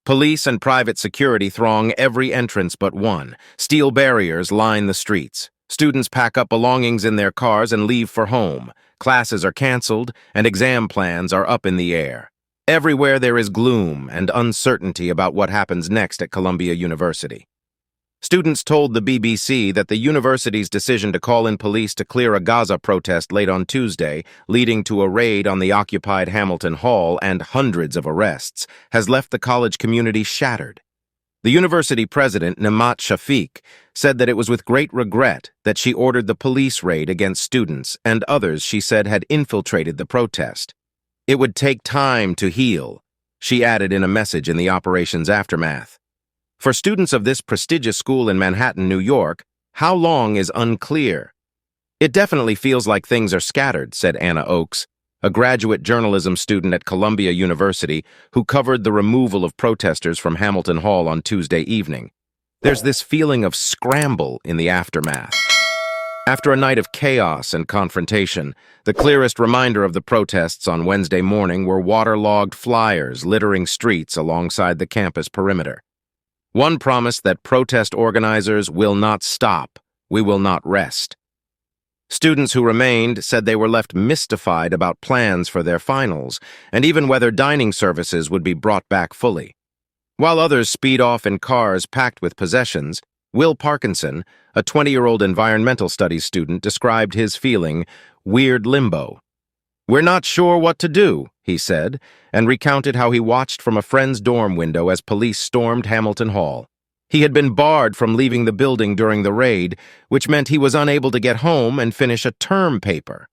Police and private security throng every entrance but one. Steel barriers line the streets. Students pack up belongings in their cars and leave for home. Classes are canceled, and exam plans are up in the air. Everywhere there is gloom and uncertainty about what happens next at Columbia University. Students told the BBC that the university's decision to call in police to clear a Gaza protest late on Tuesday, leading to a raid on the occupied Hamilton Hall and hundreds of arrests, has left the college community shattered. The university president, Nemat Shafiq, said that it was with great regret that she ordered the police raid against students and others she said had infiltrated the protest. It would take time to heal, she added in a message in the operation's aftermath. For students of this prestigious school in Manhattan, New York, how long is unclear. It definitely feels like things are scattered, said Anna Oakes, a graduate journalism student at Columbia University who covered the removal of protesters from Hamilton Hall on Tuesday evening. There's this feeling of scramble in the aftermath. After a night of chaos and confrontation, the clearest reminder of the protests on Wednesday morning were waterlogged flyers littering streets alongside the campus perimeter. One promised that protest organizers will not stop, we will not rest. Students who remained said they were left mystified about plans for their finals, and even whether dining services would be brought back fully. While others speed off in cars packed with possessions, Will Parkinson, a 20-year-old environmental studies student, described his feeling, weird limbo. "We're not sure what to do," he said, and recounted how he watched from a friend's dorm window as police stormed Hamilton Hall. He had been barred from leaving the building during the raid, which meant he was unable to get home and finish a term paper.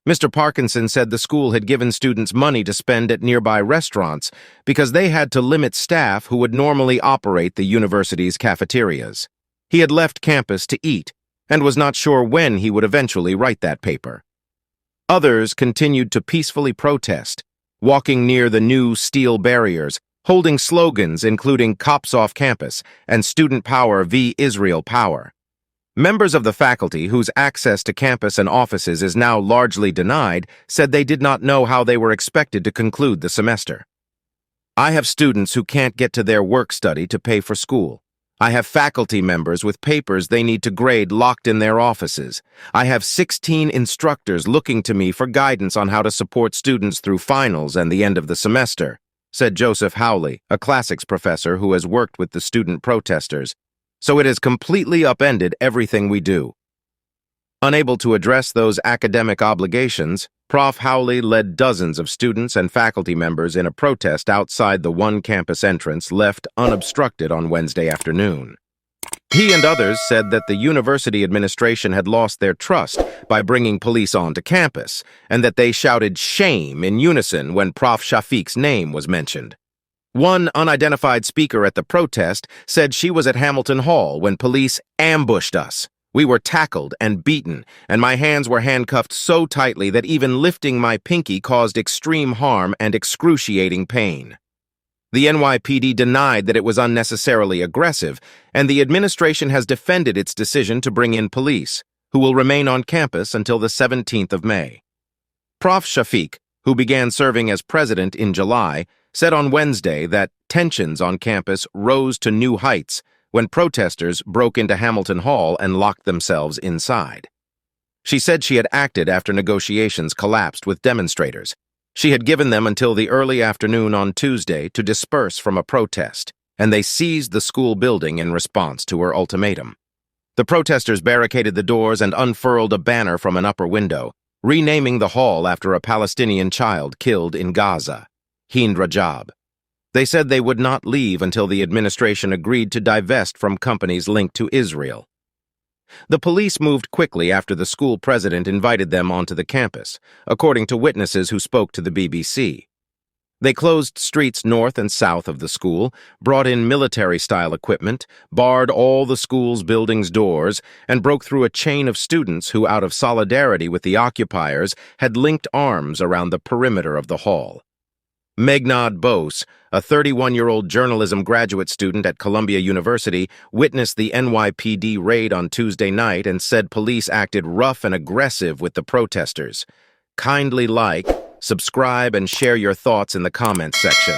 Mr. Parkinson said the school had given students money to spend at nearby restaurants because they had to limit staff who would normally operate the university's cafeterias. He had left campus to eat and was not sure when he would eventually write that paper. Others continued to peacefully protest, walking near the new steel barriers, holding slogans including "Cops Off Campus" and "Student Power v. Israel Power." Members of the faculty, whose access to campus and offices is now largely denied, said they did not know how they were expected to conclude the semester. "I have students who can't get to their work study to pay for school. I have faculty members with papers they need to grade locked in their offices. I have 16 instructors looking to me for guidance on how to support students through finals and the end of the semester," said Joseph Howley, a classics professor who has worked with the student protesters. "So it has completely upended everything we do." Unable to address those academic obligations, Prof. Howley led dozens of students and faculty members in a protest outside the one campus entrance left unobstructed on Wednesday afternoon. He and others said that the university administration had lost their trust by bringing police onto campus, and that they shouted "shame" in unison when Prof. Shafiq's name was mentioned. One unidentified speaker at the protest said she was at Hamilton Hall when police ambushed us. "We were tackled and beaten, and my hands were handcuffed so tightly that even lifting my pinky caused extreme harm and excruciating pain." The NYPD denied that it was unnecessarily aggressive, and the administration has defended its decision to bring in police, who will remain on campus until the 17th of May. Prof. Shafiq, who began serving as president in July, said on Wednesday that tensions on campus rose to new heights when protesters broke into Hamilton Hall and locked themselves inside. She said she had acted after negotiations collapsed with demonstrators. She had given them until the early afternoon on Tuesday to disperse from a protest, and they seized the school building in response to her ultimatum. The protesters barricaded the doors and unfurled a banner from an upper window, renaming the hall after a Palestinian child killed in Gaza, Hind Rajab. They said they would not leave until the administration agreed to divest from companies linked to Israel. The police moved quickly after the school president invited them onto the campus, according to witnesses who spoke to the BBC. They closed streets north and south of the school, brought in military-style equipment, barred all the school's building's doors, and broke through a chain of students who, out of solidarity with the occupiers, had linked arms around the perimeter of the hall. Meghnad Bose, a 31-year-old journalism graduate student at Columbia University, witnessed the NYPD raid on Tuesday night and said police acted rough and aggressive with the protesters. Kindly like, subscribe, and share your thoughts in the comments section.